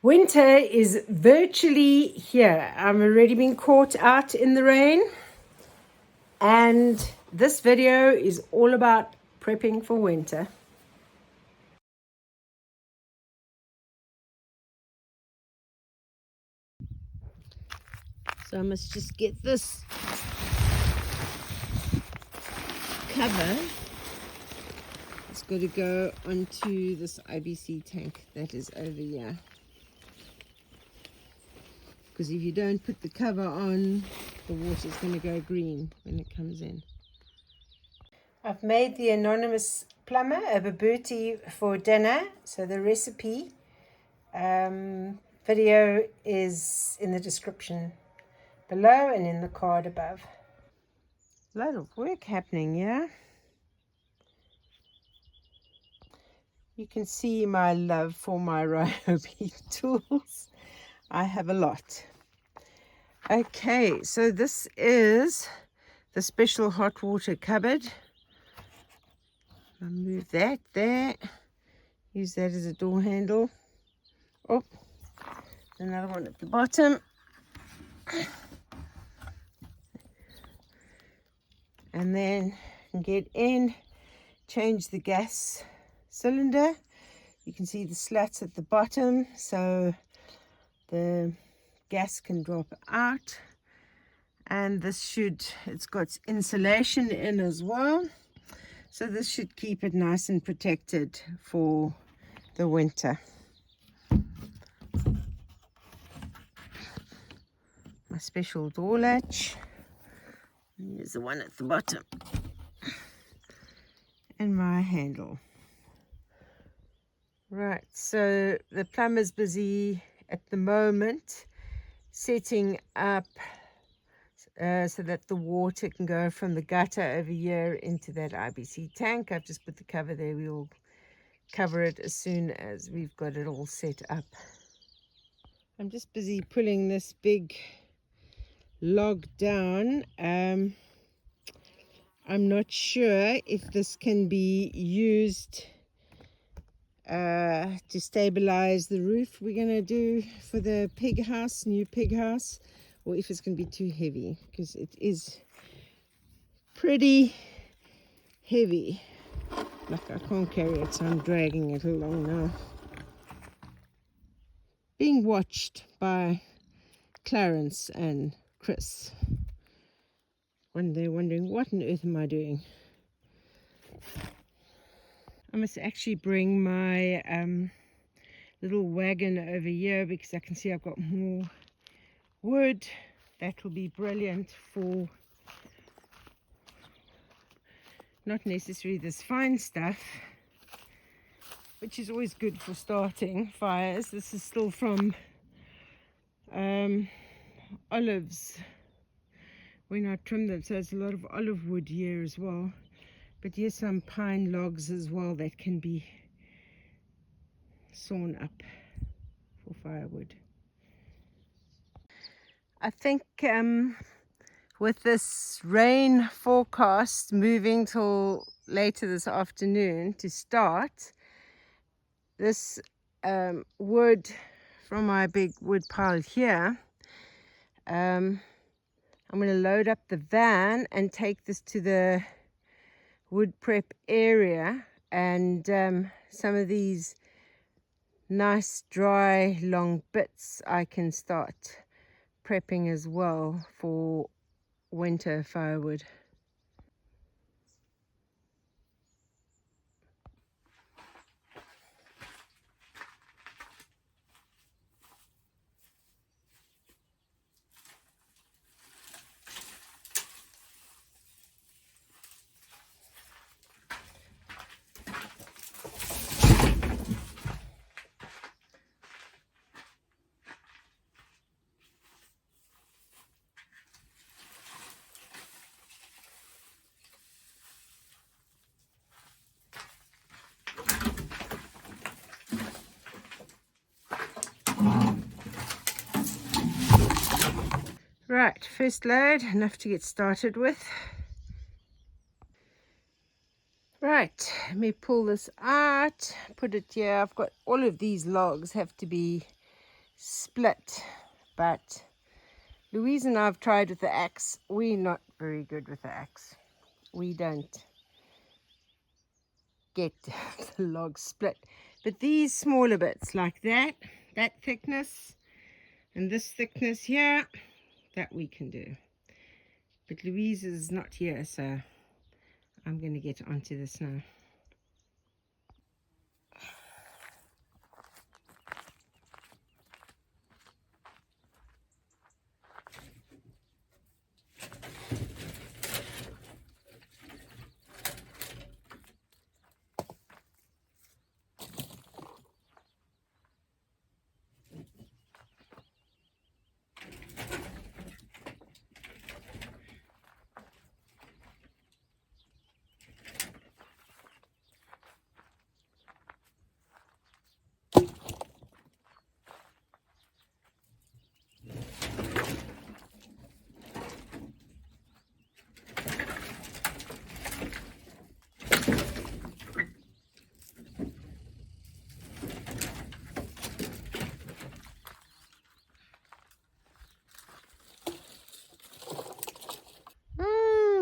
Winter is virtually here. I'm already been caught out in the rain, and this video is all about prepping for winter. So I must just get this cover. It's got to go onto this IBC tank that is over here. Because if you don't put the cover on, the water's going to go green when it comes in. I've made the anonymous plumber a babuti for dinner. So the recipe video is in the description below and in the card above. A lot of work happening, yeah? You can see my love for my Rugby tools. I have a lot. Okay, so this is the special hot water cupboard. I'll move that there. Use that as a door handle. Oh, another one at the bottom. And then you can get in, change the gas cylinder. You can see the slats at the bottom, so the gas can drop out. And this it's got insulation in as well, so this should keep it nice and protected for the winter. My special door latch. Here's the one at the bottom. And my handle. Right, so the plumber's busy at the moment setting up so that the water can go from the gutter over here into that IBC tank. I've just put the cover there. We'll cover it as soon as we've got it all set up. I'm just busy pulling this big log down. I'm not sure if this can be used to stabilize the roof we're going to do for the pig house, new pig house, or if it's going to be too heavy, because it is pretty heavy. Like, I can't carry it, so I'm dragging it along now. Being watched by Clarence and Chris when they're wondering, what on earth am I doing? I must actually bring my little wagon over here, because I can see I've got more wood. That will be brilliant for not necessarily this fine stuff, which is always good for starting fires. This is still from olives when I trimmed them, so there's a lot of olive wood here as well. But here's some pine logs as well that can be sawn up for firewood. I think with this rain forecast moving till later this afternoon to start, this wood from my big wood pile here, I'm going to load up the van and take this to the wood prep area, and some of these nice dry long bits I can start prepping as well for winter firewood. Right, first load, enough to get started with. Right, let me pull this out, put it here. I've got all of these logs have to be split. But Louise and I have tried with the axe. We're not very good with the axe. We don't get the log split. But these smaller bits like that thickness and this thickness here, that we can do. But Louise is not here, so I'm going to get onto this now.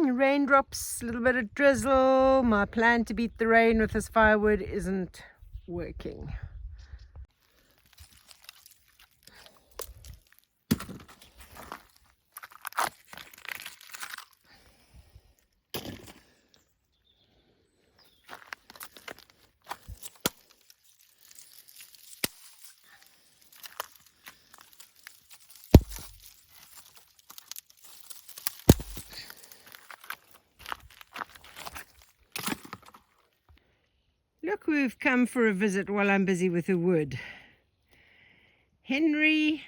Raindrops, a little bit of drizzle. My plan to beat the rain with this firewood isn't working. Look who've come for a visit while I'm busy with the wood. Henry,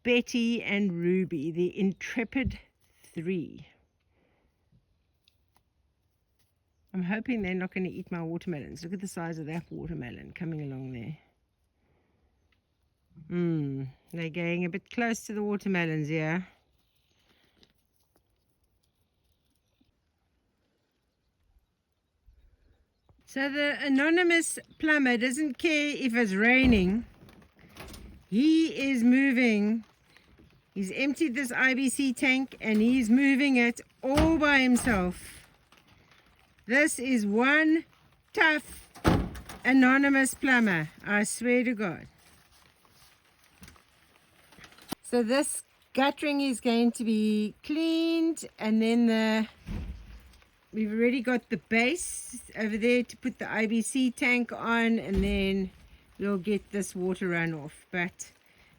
Betty and Ruby, the intrepid three. I'm hoping they're not going to eat my watermelons. Look at the size of that watermelon coming along there. They're going a bit close to the watermelons here. So the anonymous plumber doesn't care if it's raining. He is moving. He's emptied this IBC tank and he's moving it all by himself. This is one tough anonymous plumber, I swear to God. So this guttering is going to be cleaned, and then we've already got the base over there to put the IBC tank on, and then we'll get this water runoff. But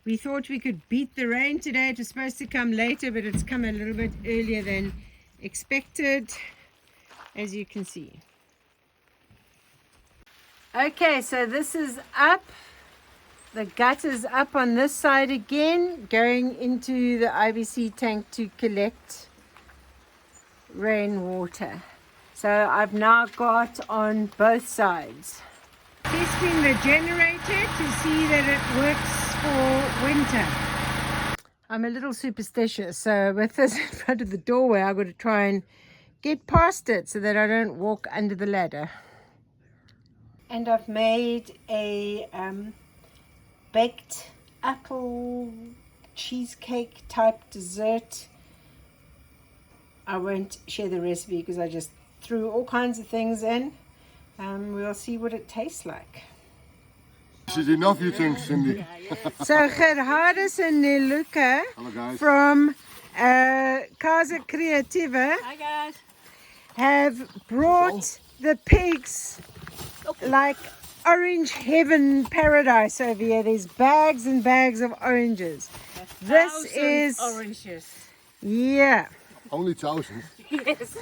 we thought we could beat the rain today. It was supposed to come later, but it's come a little bit earlier than expected, as you can see. Okay, so this is up. The gutter's up on this side again, going into the IBC tank to collect rainwater. So I've now got on both sides. Testing the generator to see that it works for winter. I'm a little superstitious, so with this in front of the doorway, I've got to try and get past it so that I don't walk under the ladder. And I've made a baked apple cheesecake type dessert. I won't share the recipe because I just threw all kinds of things in. We'll see what it tastes like. Is enough, you think, Cindy? So Gerhardus and Neluca from Casa Creativa have brought the pigs like orange heaven paradise over here. There's bags and bags of oranges. This is oranges. Yeah. Only 1,000. Yes.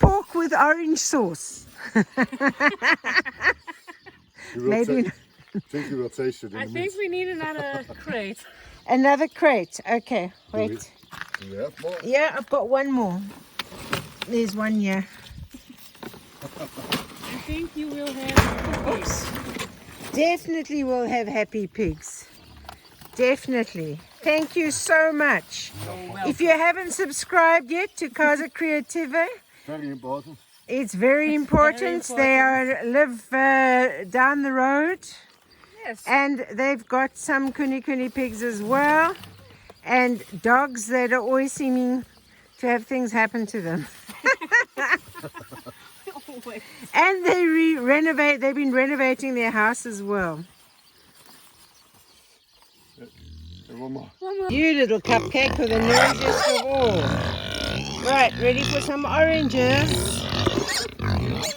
Pork with orange sauce. Maybe. Think you will taste it in I a think minute. we need another crate. Another crate. Okay, wait. Do you have more? Yeah, I've got one more. There's one here. I think you will have pigs. Definitely will have happy pigs. Definitely. Thank you so much. If you haven't subscribed yet to Casa Creativa, Very important. it's very important. They live down the road. Yes. And they've got some kuni pigs as well. And dogs that are always seeming to have things happen to them. Always. And they've been renovating their house as well. One more. You little cupcake with the noisiest of all. Right, ready for some oranges? Oranges.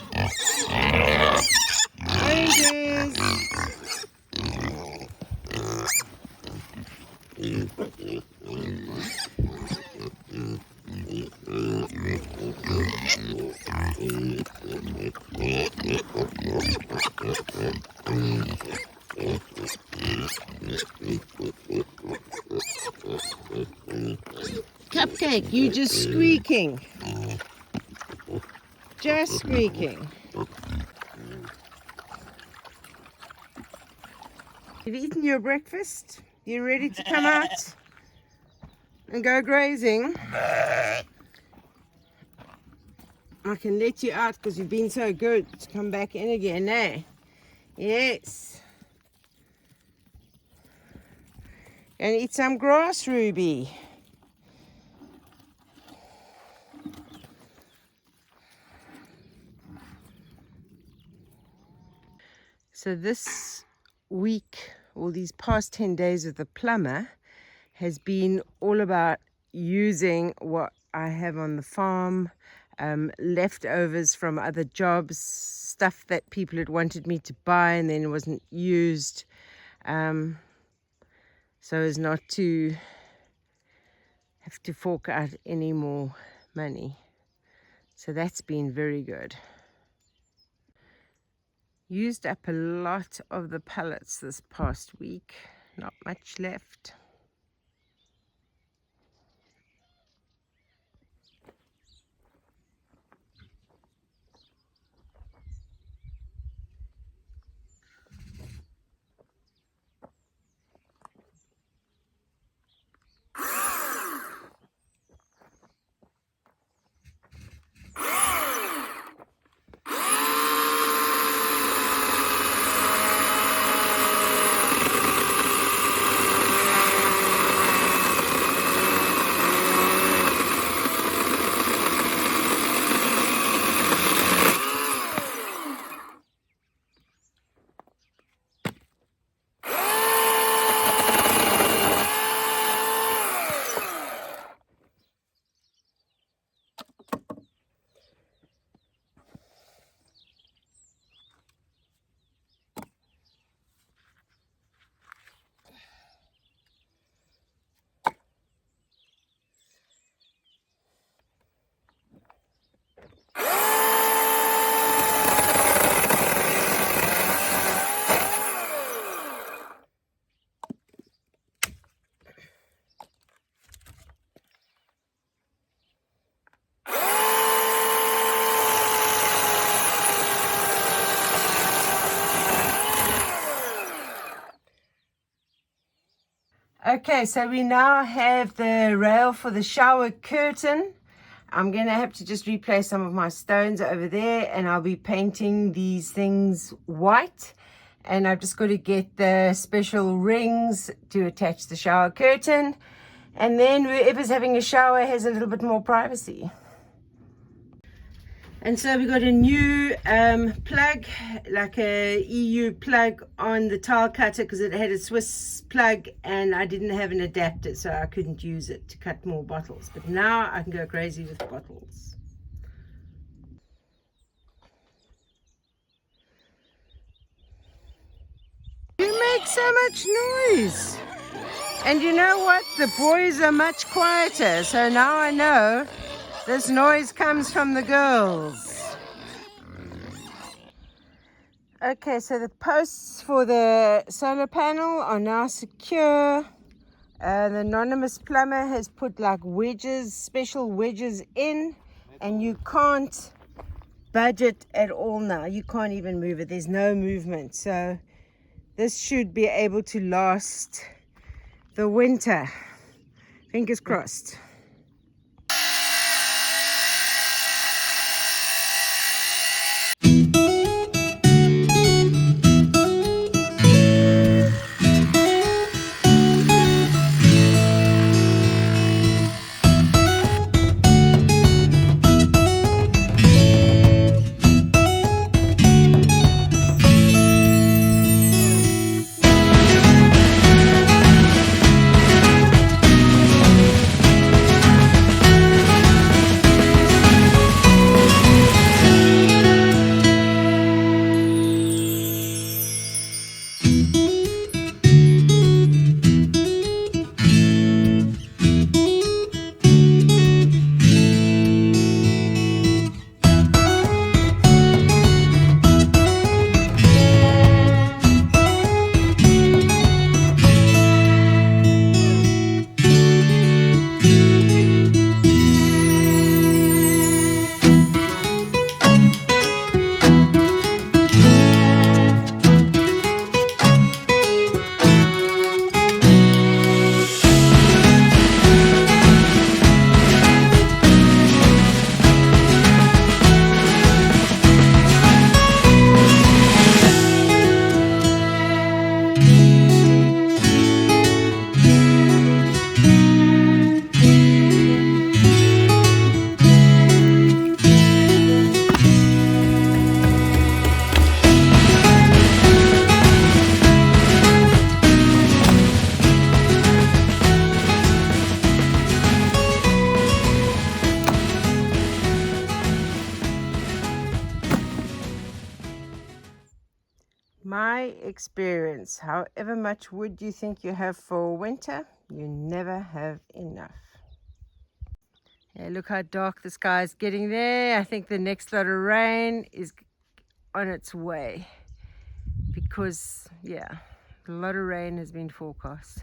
Cupcake, you just squeaking. Just squeaking. You've eaten your breakfast? You ready to come out and go grazing? I can let you out because you've been so good to come back in again, eh? Yes. And eat some grass, Ruby. So this week, or these past 10 days of the plumber, has been all about using what I have on the farm, leftovers from other jobs, stuff that people had wanted me to buy and then wasn't used, so as not to have to fork out any more money. So that's been very good. Used up a lot of the pallets this past week, not much left. Okay, so we now have the rail for the shower curtain. I'm going to have to just replace some of my stones over there, and I'll be painting these things white. And I've just got to get the special rings to attach the shower curtain. And then whoever's having a shower has a little bit more privacy. And so we got a new plug, like a EU plug on the tile cutter because it had a Swiss plug and I didn't have an adapter, so I couldn't use it to cut more bottles. But now I can go crazy with bottles. You make so much noise. And you know what? The boys are much quieter, so now I know this noise comes from the girls. Okay, so the posts for the solar panel are now secure. The anonymous plumber has put like wedges, special wedges in, and you can't budge it at all now. You can't even move it. There's no movement. So this should be able to last the winter. Fingers crossed. experience. However much wood you think you have for winter, you never have enough. Yeah, look how dark the sky is getting there. I think the next lot of rain is on its way because, yeah, a lot of rain has been forecast.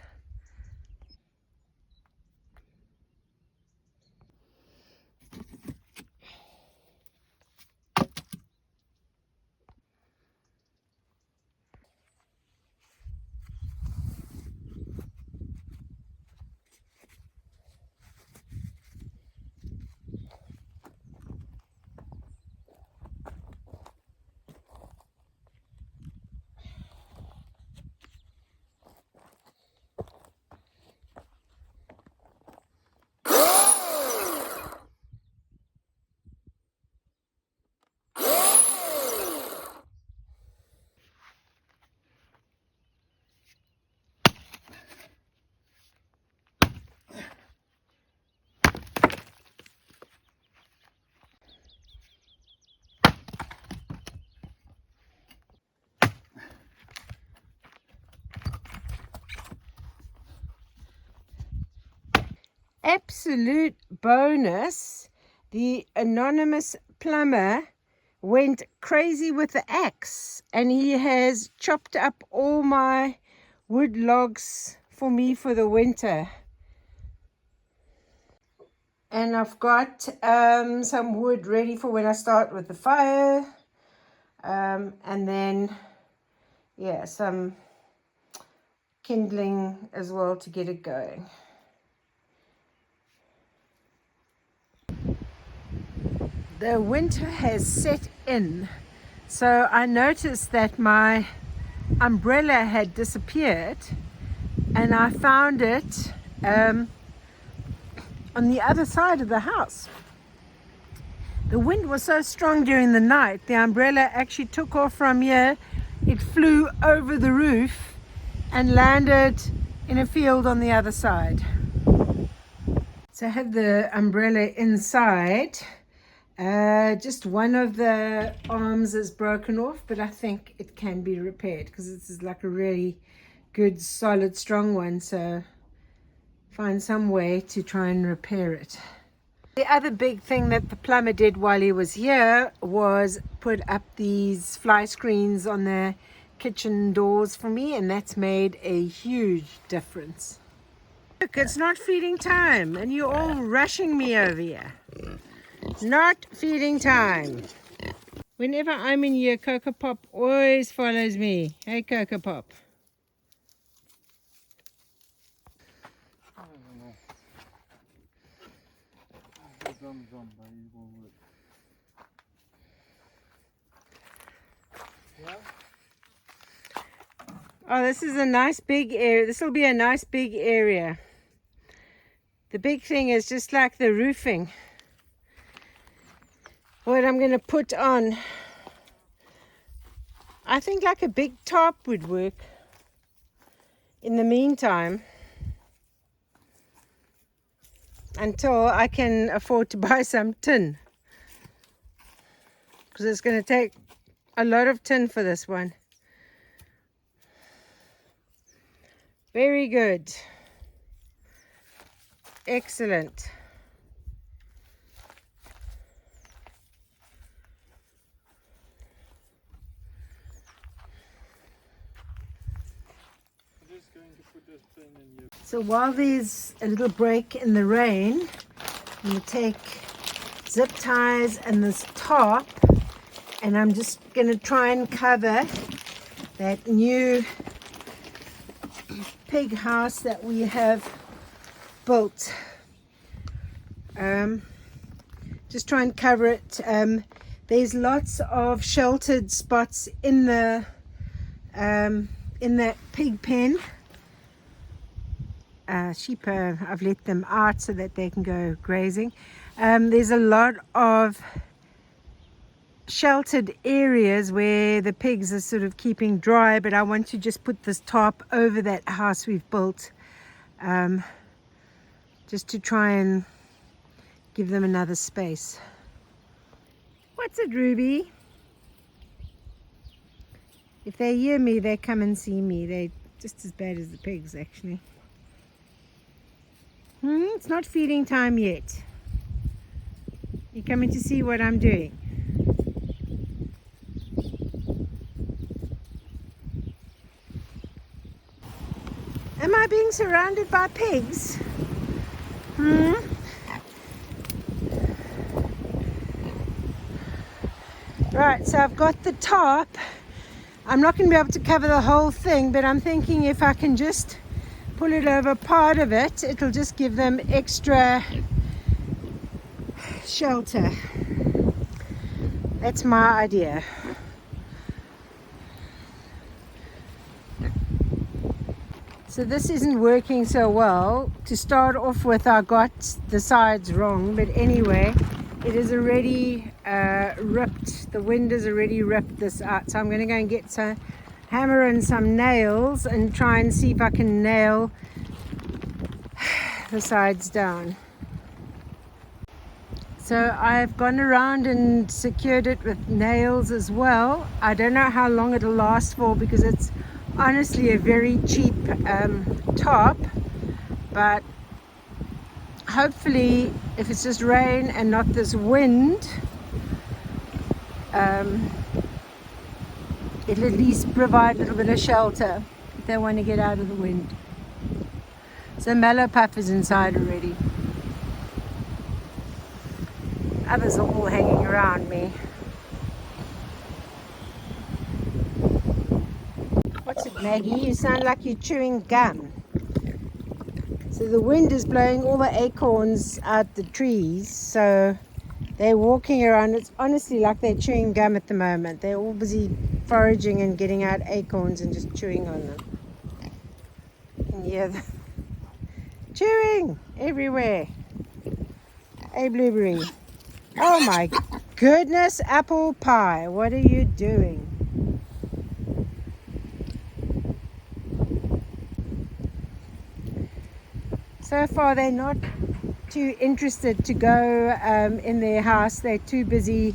Absolute bonus, the anonymous plumber went crazy with the axe and he has chopped up all my wood logs for me for the winter. And I've got some wood ready for when I start with the fire, and then yeah, some kindling as well to get it going. The winter has set in, so I noticed that my umbrella had disappeared and I found it on the other side of the house. The wind was so strong during the night, the umbrella actually took off from here. It flew over the roof and landed in a field on the other side. So I have the umbrella inside. Just one of the arms is broken off, but I think it can be repaired because this is like a really good, solid, strong one. So find some way to try and repair it. The other big thing that the plumber did while he was here was put up these fly screens on the kitchen doors for me, and that's made a huge difference. Look, it's not feeding time and you're all rushing me over here. Not feeding time. Whenever I'm in here, Coco Pop always follows me. Hey, Coco Pop. Oh, this is a nice big area. This will be a nice big area. The big thing is just like the roofing. What I'm going to put on, I think like a big tarp would work in the meantime, until I can afford to buy some tin, because it's going to take a lot of tin for this one. Very good. Excellent. So while there's a little break in the rain, I'm going to take zip ties and this tarp, and I'm just going to try and cover that new pig house that we have built. Just try and cover it. There's lots of sheltered spots in the in that pig pen. Sheep, I've let them out so that they can go grazing. There's a lot of sheltered areas where the pigs are sort of keeping dry, but I want to just put this tarp over that house we've built, just to try and give them another space. What's it, Ruby? If they hear me, they come and see me. They're just as bad as the pigs, actually. It's not feeding time yet. You're coming to see what I'm doing. Am I being surrounded by pigs? Right, so I've got the tarp. I'm not going to be able to cover the whole thing, but I'm thinking if I can just pull it over part of it, it'll just give them extra shelter. That's my idea. So this isn't working so well. To start off with, I got the sides wrong, but anyway, it is already ripped. The wind has already ripped this out. So I'm going to go and get some hammer and some nails and try and see if I can nail the sides down. So I've gone around and secured it with nails as well. I don't know how long it'll last for because it's honestly a very cheap tarp, but hopefully if it's just rain and not this wind, it'll at least provide a little bit of shelter if they want to get out of the wind. So Mallow Puff is inside already. Others are all hanging around me. What's it, Maggie? You sound like you're chewing gum. So the wind is blowing all the acorns out the trees, so they're walking around. It's honestly like they're chewing gum at the moment. They're all busy foraging and getting out acorns and just chewing on them. You can hear them chewing everywhere. Hey, Blueberry. Oh my goodness, apple pie. What are you doing? So far, they're not too interested to go in their house. They're too busy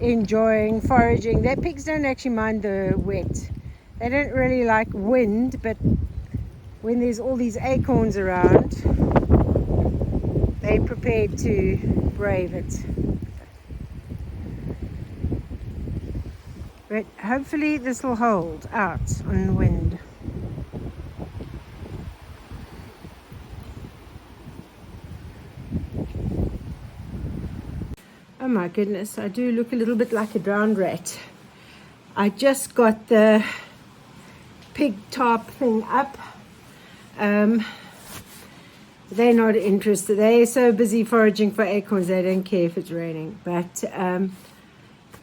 enjoying foraging. Their pigs don't actually mind the wet. They don't really like wind, but when there's all these acorns around, they're prepared to brave it. But hopefully this will hold out on the wind. Oh my goodness, I do look a little bit like a drowned rat. I just got the pig tarp thing up. They're not interested. They're so busy foraging for acorns, they don't care if it's raining. But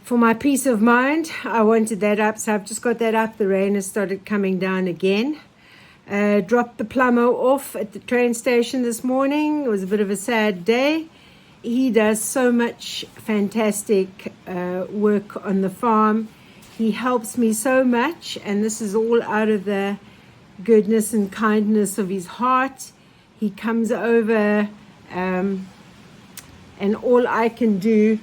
for my peace of mind, I wanted that up, so I've just got that up. The rain has started coming down again. Dropped the plumber off at the train station this morning. It was a bit of a sad day. He does so much fantastic work on the farm. He helps me so much, and this is all out of the goodness and kindness of his heart. He comes over, and all I can do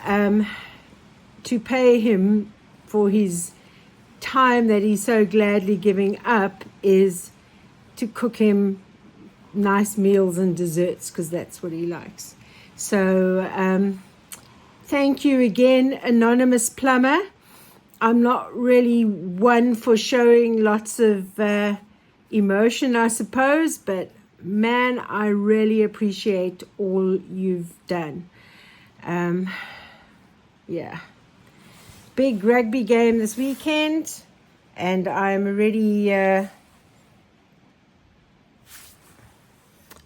to pay him for his time that he's so gladly giving up is to cook him nice meals and desserts, because that's what he likes. So thank you again, Anonymous Plumber. I'm not really one for showing lots of emotion, I suppose, but man, I really appreciate all you've done. Yeah. Big rugby game this weekend, and I'm already,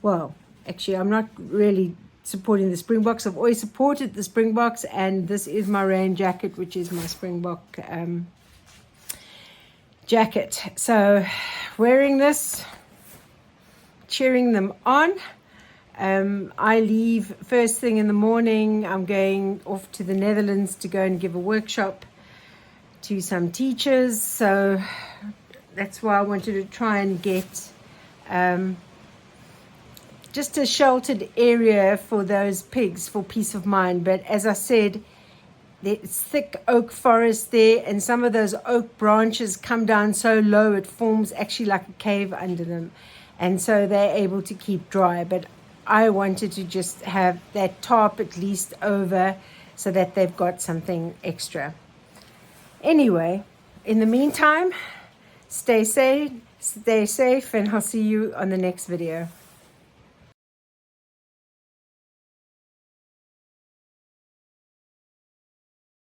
well, actually, I'm not really supporting the Springboks. I've always supported the Springboks, and this is my rain jacket, which is my Springbok jacket. So wearing this, cheering them on. I leave first thing in the morning. I'm going off to the Netherlands to go and give a workshop to some teachers. So that's why I wanted to try and get just a sheltered area for those pigs for peace of mind. But as I said, It's thick oak forest there, and some of those oak branches come down so low it forms actually like a cave under them, and so they're able to keep dry. But I wanted to just have that tarp at least over so that they've got something extra. Anyway, in the meantime, stay safe, and I'll see you on the next video.